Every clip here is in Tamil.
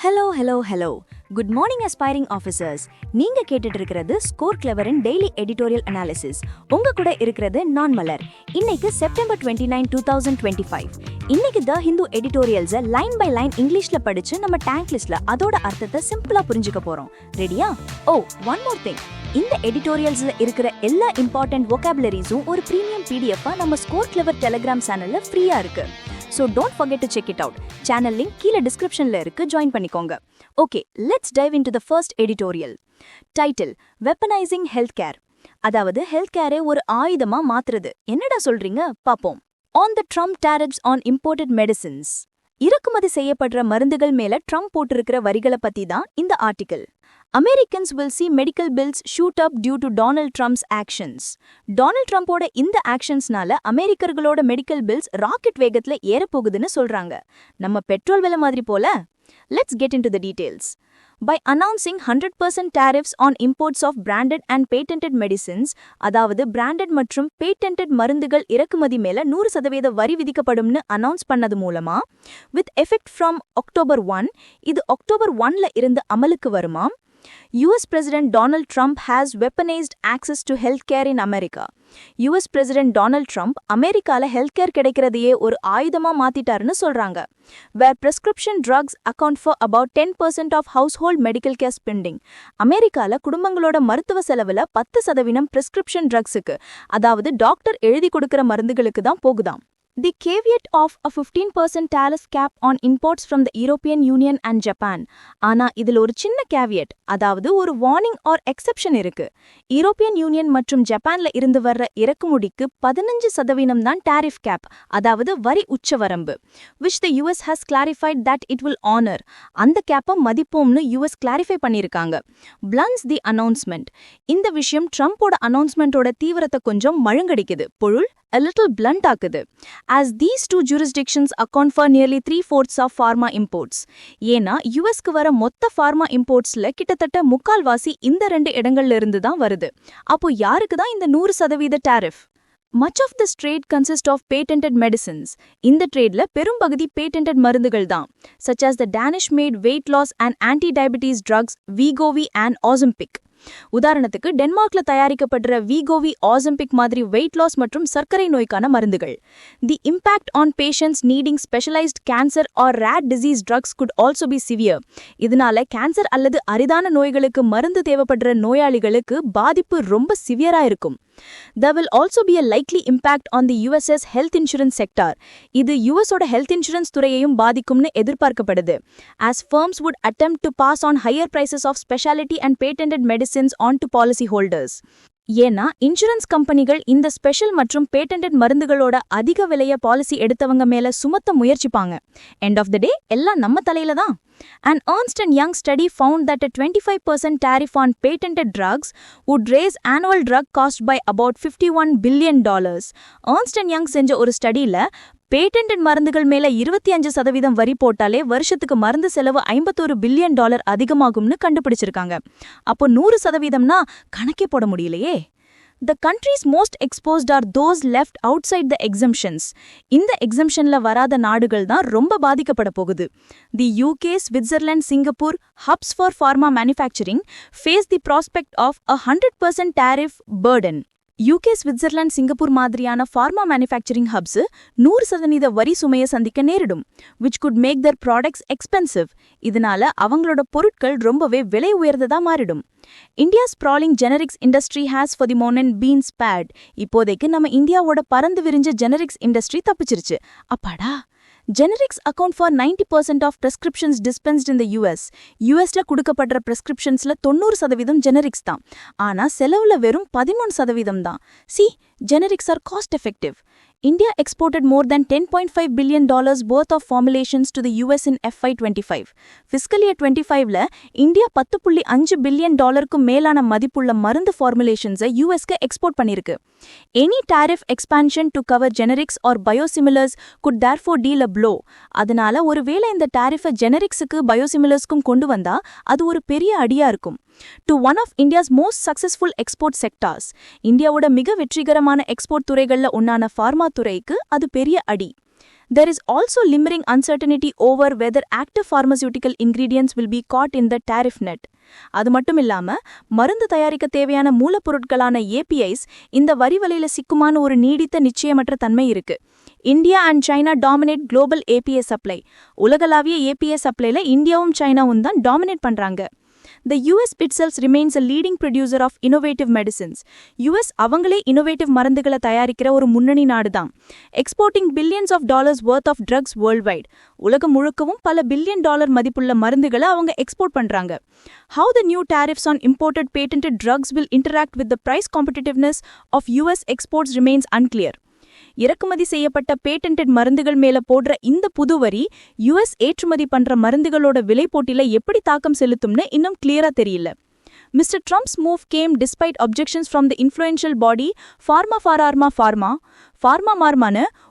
Hello. Good morning aspiring officers. நீங்க கேட்டுட்டு இருக்கிறது ஸ்கோர் கிளவரின் டெய்லி எடிட்டோரியல் அனாலிசிஸ். உங்க கூட இருக்கிறது நான் மலர். இன்னைக்கு செப்டம்பர் 29, 2025. இன்னைக்கு த ஹிந்து எடிட்டோரியல்ஸை லைன் பை லைன் இங்கிலீஷ்ல படிச்சு நம்ம டேங்க் லிஸ்ட்ல அதோட அர்த்தத்தை சிம்பிளா புரிஞ்சுக்க போறோம். ரெடியா? One more thing. இந்த எடிட்டோரியல்ஸ்ல இருக்கிற எல்லா இம்பார்ட்டன்ட் vocabularies-உம் ஒரு பிரீமியம் PDF-ஆ நம்ம ஸ்கோர் கிளவர் டெலிகிராம் சேனல்ல ஃப்ரீயா இருக்கு. So don't forget to check it out. Channel link கீழ descriptionல இருக்கு, join பண்ணிக்கோங்க. Okay, let's dive into the first editorial. Title: Weaponizing Healthcare. அதாவது healthcare ஒரு ஆயுதமா மாத்துறது. என்னடா சொல்றீங்க? பாப்போம். On the Trump tariffs on imported medicines. இறக்குமதி செய்யப்படுற மருந்துகள் மேல ட்ரம்ப் போட்டிருக்கிற வரிகளை பத்தி தான் இந்த article. Americans will see medical bills shoot up due to Donald Trump's actions. Donald ட்ரம்போட இந்த ஆக்ஷன்ஸ்னால அமெரிக்கர்களோட மெடிக்கல் பில்ஸ் ராக்கெட் வேகத்துல ஏறப்போகுதுன்னு சொல்றாங்க. நம்ம பெட்ரோல் விலை மாதிரி போல? Let's get into the details. By announcing 100% tariffs on imports of branded and patented medicines, அதாவது branded மற்றும் patented மருந்துகள் இறக்குமதி மேல 100% வரி விதிக்கப்படும்னு அனௌன்ஸ் பண்ணது மூலமா, with effect from October 1, இது October 1ல இருந்து அமலுக்கு வருமா? US President Donald Trump has weaponized access to healthcare in America. US President Donald Trump அமெரிக்கால healthcare கிடைக்கிறதையே ஒரு ஆயுதமா மாத்திட்டாருன்னு சொல்றாங்க. Where prescription drugs account for about 10% of household medical care spending. அமெரிக்கால குடும்பங்களோட மருத்துவ செலவுல 10% prescription drugsக்கு, அதாவது டாக்டர் எழுதி கொடுக்கிற மருந்துகளுக்கு தான் போகுதாம். The caveat of a 15% tariff cap on imports from the European Union and Japan. ஆனா இதில் ஒரு சின்ன caveat, அதாவது ஒரு warning or exception இருக்கு. யூரோப்பியன் யூனியன் மற்றும் ஜப்பான்ல இருந்து வர்ற இறக்குமதிக்கு 15% தான் tariff cap, அதாவது வரி உச்சவரம்பு, which the US has clarified that it will honor. அந்த கேப்பை மதிப்போம்னு US clarify பண்ணிருக்காங்க. Blunts the announcement. இந்த விஷயம் ட்ரம்போட அனௌன்ஸ்மெண்டோட தீவிரத்தை கொஞ்சம் மழுங்கடிக்குது, பொருள் a little blunt ஆக்குது. As these two jurisdictions account for nearly 3/4 of pharma imports. ஏனா யுஎஸ்க்கு வர மொத்த pharma importsல கிட்டத்தட்ட முக்கால்வாசி இந்த ரெண்டு இடங்கள்ல இருந்து தான் வருது. அப்போ யாருக்கு தான் இந்த 100% tariff? Much of this trade consists of patented medicines. இந்த ட்ரேட்ல பெரும்பகுதி patented மருந்துகள் தான், such as the Danish-made weight loss and anti-diabetes drugs Wegovy and Ozempic. உதாரணத்துக்கு டென்மார்க்ல தயாரிக்கப்படுற வீகோவி, ஆசம்பிக் மாதிரி வெயிட் லாஸ் மற்றும் சர்க்கரை நோய்க்கான மருந்துகள். The impact on patients needing specialised cancer or rare disease drugs could also be severe. இதனால கேன்சர் அல்லது அரிதான நோய்களுக்கு மருந்து தேவைப்படுற நோயாளிகளுக்கு பாதிப்பு ரொம்ப சிவியரா இருக்கும். There will also be a likely impact on the US's health insurance sector. இது USோட health insurance துறையையும் பாதிக்கும்னு எதிர்பார்க்கப்படுது, as firms would attempt to pass on higher prices of specialty and patented medicines on to policy holders. ஏன்னா இன்சூரன்ஸ் கம்பெனிகள் இந்த ஸ்பெஷல் மற்றும் பேட்டன்ட் மருந்துகளோட அதிக விலைய பாலிசி எடுத்தவங்க மேல சுமத்த முயற்சிப்பாங்க. எண்ட் ஆஃப் த டே எல்லாம் நம்ம தலையில தான். An Ernst & Young study found that a 25% tariff on patented drugs would raise annual drug cost by about $51 billion. Ernst & Young செஞ்ச ஒரு ஸ்டடியில பேட்டன்ட் மருந்துகள் மேல 25% வரி போட்டாலே வருஷத்துக்கு மருந்து செலவு $51 பில்லியன் அதிகமாகும்னு கண்டுபிடிச்சிருக்காங்க. அப்போ 100%னா கணக்கே போட முடியலையே. The countries most exposed are those left outside the exemptions. இந்த exemptionல வராத நாடுகள் தான் ரொம்ப பாதிக்கப்பட போகுது. The UK, Switzerland, Singapore, hubs for pharma manufacturing, face the prospect of a 100% tariff burden. UK, Switzerland, Singapore மாதிரியான pharma manufacturing hubs 100% வரி சுமையை சந்திக்க நேரிடும், which could make their products expensive. இதனால அவங்களோட பொருட்கள் ரொம்பவே விலை உயர்ந்ததா மாறிடும். India's sprawling generics industry has for the moment been spared. இப்போதைக்கு நம்ம இந்தியாவோட பறந்து விரிஞ்ச generics industry தப்பிச்சிருச்சு. அப்பாடா. Generics account for 90% of prescriptions dispensed in the US. USல கொடுக்கப்படுற prescriptionsல 90% generics தான். ஆனா செலவுல வெறும் 13% தான். See, generics are cost effective. India exported more than $10.5 billion worth of formulations to the US in FY25. Fiscal year 25ல இந்தியா $10.5 பில்லியன் மேலான மதிப்புள்ள மருந்து ஃபார்முலேஷன்ஸை யூஎஸ்க்கு எக்ஸ்போர்ட் பண்ணிருக்கு. Any tariff expansion to cover generics or biosimilars could therefore deal a blow. அதனால ஒருவேளை இந்த டாரிஃபை ஜெனரிக்ஸுக்கு பயோசிமிலர்ஸ்க்கும் கொண்டு வந்தா அது ஒரு பெரிய அடியா இருக்கும். To one of India's most successful export sectors. இந்தியாவோட மிக வெற்றிகரமான எக்ஸ்போர்ட் துறைகள்ல ஒன்னான ஃபார்மா துறைக்கு அது பெரிய அடி. There is also lingering uncertainty over whether active pharmaceutical ingredients will be caught in the tariff net. அது மட்டும் இல்லாம மருந்து தயாரிக்க தேவையான மூலப்பொருட்களான APIs இந்த வரி வலையில சிக்குமான ஒரு நீடித்த நிச்சயமற்ற தன்மை இருக்கு. India and China dominate global APS supply. உலகளாவிய APS சப்ளைல இந்தியாவும் சைனாவும் தான் டாமினேட் பண்றாங்க. The US itself remains a leading producer of innovative medicines. US அவங்களே innovative மருந்துகளை தயாரிக்கிற ஒரு முன்னணி நாடுதான். Exporting billions of dollars worth of drugs worldwide. உலகம் முழுக்கவும் பல பில்லியன் டாலர் மதிப்புள்ள மருந்துகளை அவங்க எக்ஸ்போர்ட் பண்றாங்க. How the new tariffs on imported patented drugs will interact with the price competitiveness of US exports remains unclear. இறக்குமதி செய்யப்பட்ட பேட்டன்டட் மருந்துகள் மேல போடுற இந்த புது வரி US ஏற்றுமதி பண்ற மருந்துகளோட விலை போட்டில எப்படி தாக்கம் செலுத்தும்னு இன்னும் கிளியரா தெரியல. Mr. Trump's move came despite objections from the influential body Pharma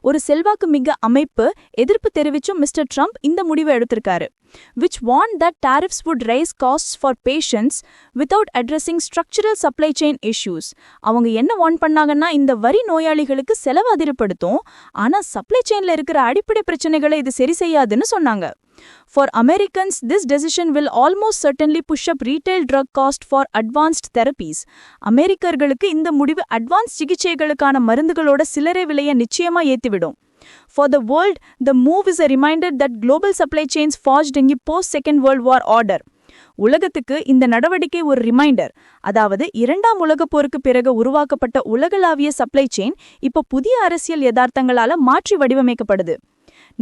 ஒரு செல்வாக்கு மிக அமைப்பு எதிர்ப்பு தெரிவிச்சும் மிஸ்டர் ட்ரம்ப் இந்த முடிவை எடுத்திருக்காரு. which warned that tariffs would raise costs for patients without addressing structural supply chain issues. அவங்க என்ன வார்ன் பண்ணாங்கன்னா இந்த வரி நோயாளிகளுக்கு செலவு அதிகப்படுத்தும், ஆனா சப்ளை செயின்ல இருக்கிற அடிப்படை பிரச்சனைகளை இது சரி செய்யாதுன்னு சொன்னாங்க. For Americans, this decision will almost certainly push up retail drug cost for advanced therapies. அமெரிக்கர்களுக்கு இந்த முடிவு அட்வான்ஸ் சிகிச்சைகளுக்கான மருந்துகளோட சில்லறை விலையை நிச்சயமா ஏத்திவிடும். For the world, the move is a reminder that global supply chains forged in the post-Second World War order. உலகத்துக்கு இந்த நடவடிக்கை ஒரு ரிமைண்டர். அதாவது இரண்டாம் உலகப் போருக்கு பிறகு உருவாக்கப்பட்ட உலகளாவிய சப்ளை செயின் இப்போ புதிய அரசியல் யதார்த்தங்களால மாற்றி வடிவமைக்கப்படுது.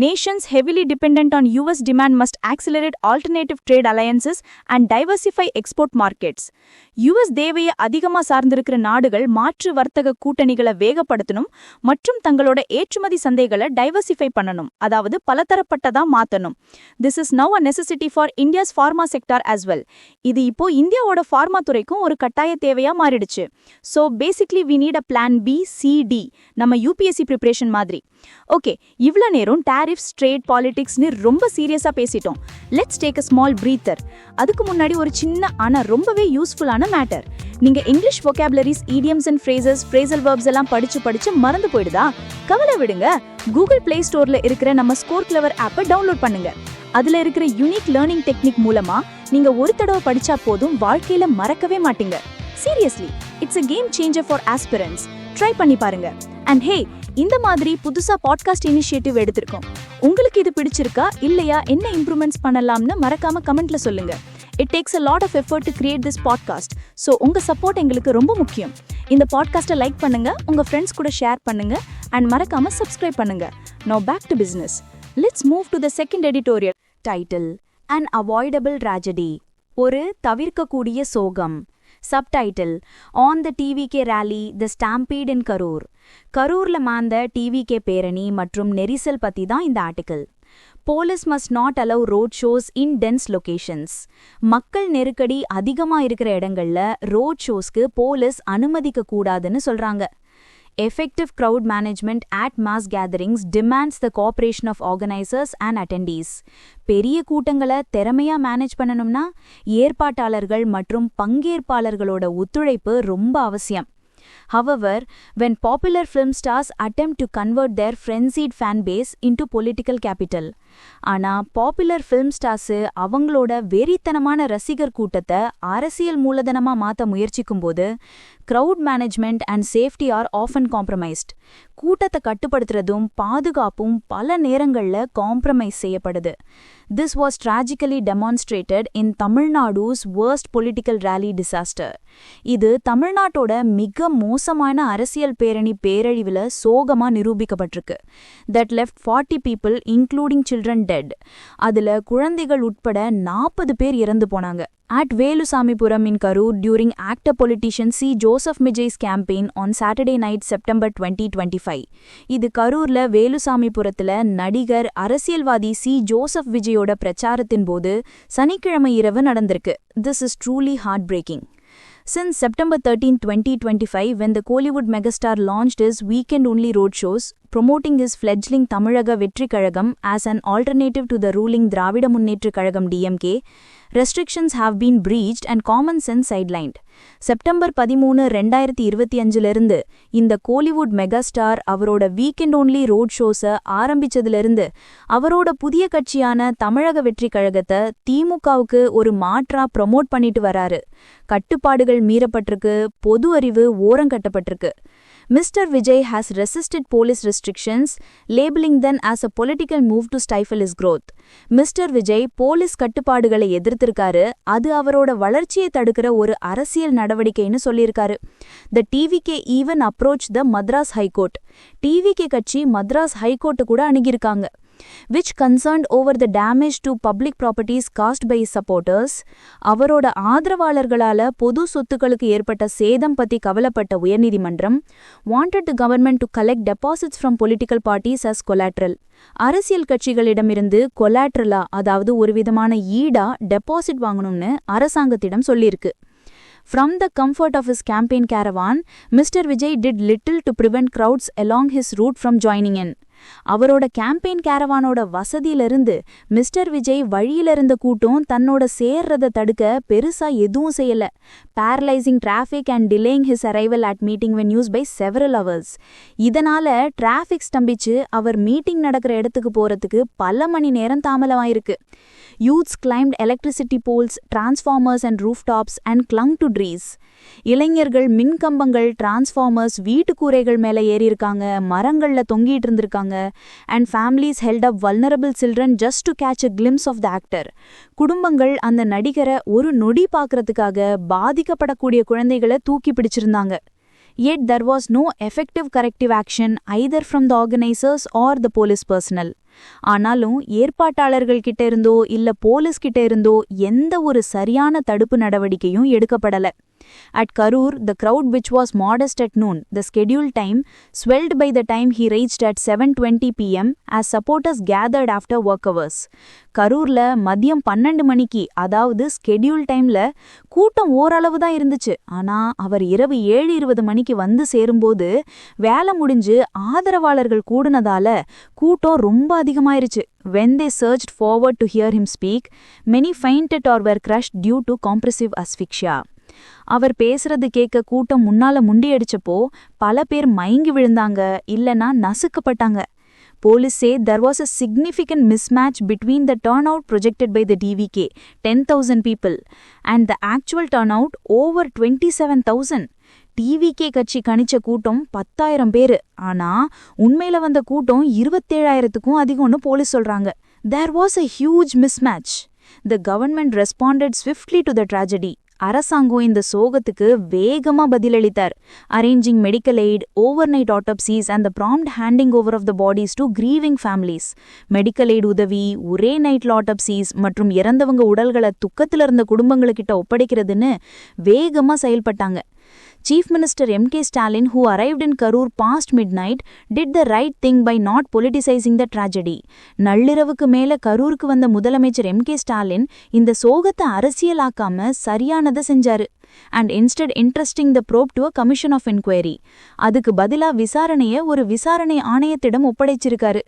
Nations heavily dependent on US demand must accelerate alternative trade alliances and diversify export markets. US தேவையை அதிகமா சார்ந்திருக்கிற நாடுகள் மாற்று வர்த்தக கூட்டணிகளை வேகப்படுத்தணும் மற்றும் தங்களோட ஏற்றுமதி சந்தைகளை டைவர்சிஃபை பண்ணணும், அதாவது பலதரப்பட்டதா மாத்தணும். This is now a necessity for India's pharma sector as well. இது இப்போ இந்தியாவோட ஃபார்மா துறைக்கும் ஒரு கட்டாய தேவையா மாறிடுச்சு. So basically we need a plan B, C, D. நம்ம UPSC preparation மாதிரி. ஓகே, இவ்ளோ நேரம் டாரிஃப்ஸ், ட்ரேட், பாலிடிக்ஸ்னு ரொம்ப சீரியஸா பேசிட்டோம். Let's take a small breather. அதுக்கு முன்னாடி ஒரு சின்ன ஆனா ரொம்பவே யூஸ்ஃபுல்லான மேட்டர். நீங்க English vocabularies, idioms and phrases, phrasal verbs எல்லாம் படிச்சு மறந்து போயிடுதா? கவலை விடுங்க. கூகுள் பிளே ஸ்டோர்ல இருக்கிற நம்ம ஸ்கோர் கிளவர் ஆப்பை டவுன்லோட் பண்ணுங்க. அதுல இருக்கிற யூனிக் லேர்னிங் டெக்னிக் மூலமா நீங்க ஒரு தடவை படிச்சா போதும், வாழ்க்கையில மறக்கவே மாட்டீங்க. Seriously, it's a game changer for aspirants. Try பண்ணி பாருங்க. அண்ட் ஹே, இந்த மாதிரி புதுசா பாட்காஸ்ட் இனிஷியேட்டிவ் எடுத்திருக்கோம். உங்களுக்கு இது பிடிச்சிருக்கா இல்லையா, என்ன இம்ப்ரூவ்மெண்ட்ஸ் பண்ணலாம்னு மறக்காம கமெண்ட்ல சொல்லுங்க. It takes a lot of effort to create this podcast. So உங்க சப்போர்ட் எங்களுக்கு ரொம்ப முக்கியம். இந்த பாட்காஸ்ட்டை லைக் பண்ணுங்க, உங்க ஃப்ரெண்ட்ஸ் கூட ஷேர் பண்ணுங்க and மறக்காம சப்ஸ்கிரைப் பண்ணுங்க. Now back to business. Let's move to the second editorial. Title: An Avoidable Tragedy. ஒரு தவிர்க்கக்கூடிய சோகம். Subtitle: On the TVK Rally, the Stampede in Karur. கரூர்ல மாந்த TVK பேரணி மற்றும் நெரிசல் பத்தி தான் இந்த article. Police must not allow road shows in dense locations. மக்கள் நெருக்கடி அதிகமா இருக்கிற இடங்கள்ல ரோட் ஷோஸ்க்கு போலீஸ் அனுமதிக்க கூடாதுன்னு சொல்றாங்க. Effective crowd management at mass gatherings demands the cooperation of organizers and attendees. பெரிய கூட்டங்களை திறமையா மேனேஜ் பண்ணணும்னா ஏற்பாட்டாளர்கள் மற்றும் பங்கேற்பாளர்களோட ஒத்துழைப்பு ரொம்ப அவசியம். However, when popular film stars attempt to convert their frenzied fan base into political capital, ஆனா பாப்புலர் ஃபிலிம் ஸ்டார்ஸ் அவங்களோட வெறித்தனமான ரசிகர் கூட்டத்தை அரசியல் மூலதனமா மாத்த முயற்சிக்கும்போது crowd management and safety are often compromised. கூட்டத்தை கட்டுப்படுத்துறதும் பாதுகாப்பும் பல நேரங்கள்ல காம்ப்ரமைஸ் செய்யப்படுது. This was tragically demonstrated in Tamil Nadu's worst political rally disaster. இது தமிழ்நாட்டோட மிக மோசமான அரசியல் பேரணி பேரழிவுல சோகமா நிரூபிக்கப்பட்டிருக்கு. That left 40 people including children dead. அதுல குழந்தைகள் உட்பட 40 பேர் இறந்து போனாங்க. At Velusamipuram in Karur during actor politician C. Joseph Mijay's campaign on Saturday night September 2025. இது கரூர்ல வேலுசாமிபுரத்துல நடிகர் அரசியல்வாதி C. Joseph விஜயோட பிரச்சாரத்தின் போது சனிக்கிழமை இரவு நடந்திருக்கு. This is truly heartbreaking. Since September 13, 2025, when the Kollywood megastar launched his weekend-only roadshows, promoting his fledgling Tamizhaga Vetri Kazhagam as an alternative to the ruling Dravida Munnetru Kazhagam DMK, restrictions have been breached and common sense sidelined. September 13, 2025 இந்த கோலிவுட் மெகாஸ்டார் அவரோட வீக்கெண்ட் ஒன்லி ரோட் ஷோஸை ஆரம்பிச்சதிலிருந்து அவரோட புதிய கட்சியான தமிழக வெற்றி கழகத்தை திமுகவுக்கு ஒரு மாற்றா ப்ரமோட் பண்ணிட்டு வராரு. கட்டுப்பாடுகள் மீறப்பட்டிருக்கு, பொது அறிவு ஓரங்கட்டப்பட்டிருக்கு. Mr. Vijay has resisted police restrictions, labeling them as a political move to stifle his growth. Mr. Vijay police கட்டுப்பாடுகளை எதிர்த்திருக்காரு, அது அவரோட வளர்ச்சியை தடுக்கிற ஒரு அரசியல் நடவடிக்கைன்னு சொல்லியிருக்காரு. The TVK even approached the Madras High Court. TVK கட்சி மദ്രാസ് ஹைகோர்ட் கூட அணுகியிருக்காங்க. which concerned over the damage to public properties caused by his supporters. அவரோட ஆதரவாளர்களால பொது சொத்துக்களுக்கு ஏற்பட்ட சேதம் பத்தி கவலைப்பட்ட உயர்நீதிமன்றம் wanted the government to collect deposits from political parties as collateral. அரசியல் கட்சிகளிடமிருந்து கொலாட்ரலா, அதாவது ஒரு விதமான ஈடா டெபாசிட் வாங்கணும்னு அரசாங்கத்திடம் சொல்லியிருக்கு. From the comfort of his campaign caravan, Mr. Vijay did little to prevent crowds along his route from joining in. அவரோட கேம்பெயின் கேரவானோட வசதியிலிருந்து மிஸ்டர் விஜய் வழியிலிருந்த கூட்டம் தன்னோட சேர்றத தடுக்க பெருசா எதுவும் செய்யல. Paralysing traffic and delaying his arrival at meeting venues by several hours. இதனால டிராஃபிக் ஸ்தம்பிச்சு அவர் மீட்டிங் நடக்கிற இடத்துக்கு போறதுக்கு பல மணி நேரம் தாமதமாயிருக்கு. Youths climbed electricity poles, transformers and rooftops and clung to trees. இளைஞர்கள் மின்கம்பங்கள், டிரான்ஸ்ஃபார்மர்ஸ், வீட்டுக்கூரைகள் மேல ஏறியிருக்காங்க, மரங்கள்ல தொங்கிட்டு இருந்திருக்காங்க. And families held up vulnerable children just to catch a glimpse of the actor. குடும்பங்கள் அந்த நடிகரை ஒரு நொடி பார்க்கறதுக்காக பாதிக்கப்படக்கூடிய குழந்தைகளை தூக்கி பிடிச்சிருந்தாங்க. Yet there was no effective corrective action either from the organizers or the police personnel. ஆனாலும் ஏற்பாட்டாளர்கள் கிட்ட இருந்தோ இல்ல போலீஸ் கிட்ட இருந்தோ எந்த ஒரு சரியான தடுப்பு நடவடிக்கையும் எடுக்கப்படல. At Karur, the crowd, which was modest at noon, the scheduled time, swelled by the time he reached at 7:20 p.m. as supporters gathered after work hours. கரூர்ல மதியம் 12 மணிக்கு, அதாவது ஸ்கெடியூல் டைம்ல கூட்டம் ஓரளவு தான் இருந்துச்சு. ஆனா அவர் இரவு 7:20 மணிக்கு வந்து சேரும்போது வேலை முடிஞ்சு ஆதரவாளர்கள் கூடுனதால கூட்டம் ரொம்ப அதிகமாயிருச்சு. When they surged forward to hear him speak, many fainted or were crushed due to compressive asphyxia. அவர் பேசுறது கேட்க கூட்டம் முன்னால முண்டியடிச்சப்போ பல பேர் மயங்கி விழுந்தாங்க, இல்லனா நசுக்கப்பட்டாங்க. Police say there was a significant mismatch between the turnout projected by the DVK, 10,000 people, and the actual turnout, over 27,000. TVK கட்சி கணிச்ச கூட்டம் 10,000 பேரு, ஆனா உண்மையில வந்த கூட்டம் 27,000க்கும் அதிகம்னு போலீஸ் சொல்றாங்க. There was a huge mismatch. The government responded swiftly to the tragedy. அரசாங்கம் இந்த சோகத்துக்கு வேகமா பதிலளித்தார். Arranging medical aid, overnight autopsies and the prompt handing over of the bodies to grieving families. Medical aid உதவி, ஒரே நைட்ல ஆட்டோப்சிஸ் மற்றும் இறந்தவங்க உடல்களை துக்கத்துல இருந்த குடும்பங்களுக்கிட்ட ஒப்படைக்கிறதுன்னு வேகமா செயல்பட்டாங்க. Chief Minister M.K. Stalin, who arrived in Karur past midnight, did the right thing by not politicizing the tragedy. நள்ளிரவுக்கு மேல கரூருக்கு வந்த முதலமைச்சர் M.K. Stalin இந்த சோகத்தை அரசியலாக்காம சரியானதை செஞ்சாரு. And instead entrusting the probe to a commission of inquiry. அதுக்கு பதிலா விசாரணைய ஒரு விசாரணை ஆணையத்திடம் ஒப்படைச்சிருக்காரு.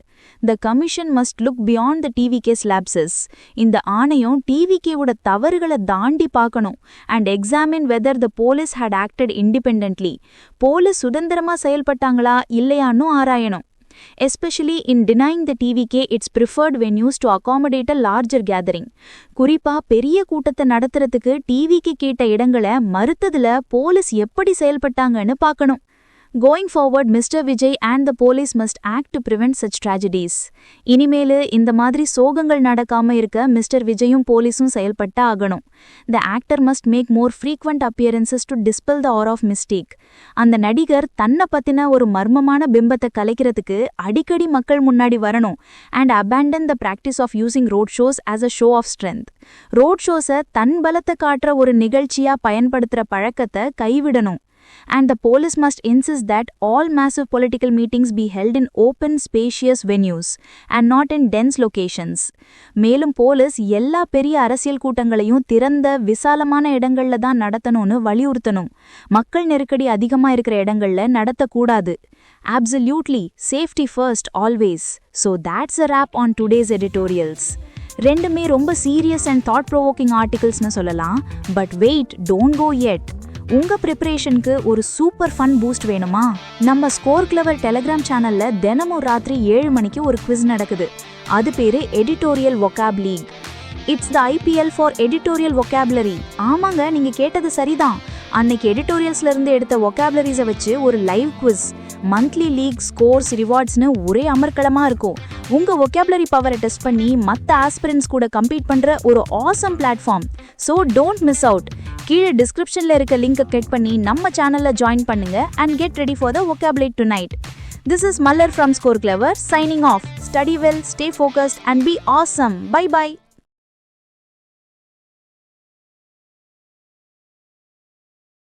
The commission must look beyond the TVK's lapses. இந்த ஆணையம் TVKவோட தவறுகளை தாண்டி பார்க்கணும் and examine whether the police had acted independently. Police சுதந்திரமா செயல்பட்டாங்களா இல்லையான்னு ஆராயணும். Especially in denying the TVK its preferred venues to accommodate a larger gathering. குறிப்பா பெரிய கூட்டத்தை நடத்துறதுக்கு TVK கேட்ட இடங்களை மறுத்ததுல போலீஸ் எப்படி செயல்பட்டாங்கன்னு பார்க்கணும். Going forward, Mr. Vijay and the police must act to prevent such tragedies. இனிமேலு இந்த மாதிரி சோகங்கள் நடக்காம இருக்க மிஸ்டர் விஜயும் போலீஸும் செயல்பட்ட ஆகணும். The actor must make more frequent appearances to dispel the aura of mistake. அந்த நடிகர் தன்னை பத்தின ஒரு மர்மமான பிம்பத்தை கலைக்கிறதுக்கு அடிக்கடி மக்கள் முன்னாடி வரணும் and abandon the practice of using road shows as a show of strength. Road ஷோஸை தன் பலத்தை காட்டுற ஒரு நிகழ்ச்சியா பயன்படுத்துற பழக்கத்தை கைவிடணும். And the police must insist that all massive political meetings be held in open, spacious venues and not in dense locations. மேலும் போலீஸ் எல்லா பெரிய அரசியல் கூட்டங்களையும் திறந்த விசாலமான இடங்கள்ல தான் நடத்தணும்னு வலியுறுத்தணும். மக்கள் நெருக்கடி அதிகமா இருக்கிற இடங்கள்ல நடத்தக்கூடாது. Absolutely, safety first always. So that's a wrap on today's editorials. ரெண்டுமே ரொம்ப சீரியஸ் அண்ட் தாட் ப்ரோவோக்கிங் ஆர்டிகல்ஸ்னு சொல்லலாம். But wait, don't go yet. உங்க ப்ரிப்பரேஷனுக்கு ஒரு சூப்பர் ஃபன் பூஸ்ட் வேணுமா? நம்ம ஸ்கோர் கிளவர் டெலிகிராம் சேனல்ல தினமும் ராத்திரி 7 மணிக்கு ஒரு குவிஸ் நடக்குது. அது பேரு editorial vocab league. It's the IPL for editorial vocabulary. ஆமாங்க, நீங்க கேட்டது சரிதான். அன்னைக்கு எடிட்டோரியல்ஸ்ல இருந்து எடுத்த vocabularies வச்சு ஒரு live quiz, monthly league, scores, ரிவார்ட்ஸ்னு ஒரே அமர்க்களமா இருக்கும். உங்க vocabulary பவரை டெஸ்ட் பண்ணி மற்ற ஆஸ்பிரன்ஸ் கூட கம்பீட் பண்ற ஒரு awesome platform. So don't miss out. கீழே டிஸ்கிரிப்ஷன்ல இருக்க லிங்கை கிளிக் பண்ணி நம்ம சேனல்ல ஜாயின் பண்ணுங்க and get ready for the vocabulary tonight. This is Malar from Score Clever signing off. Study well, stay focused and be awesome. Bye bye.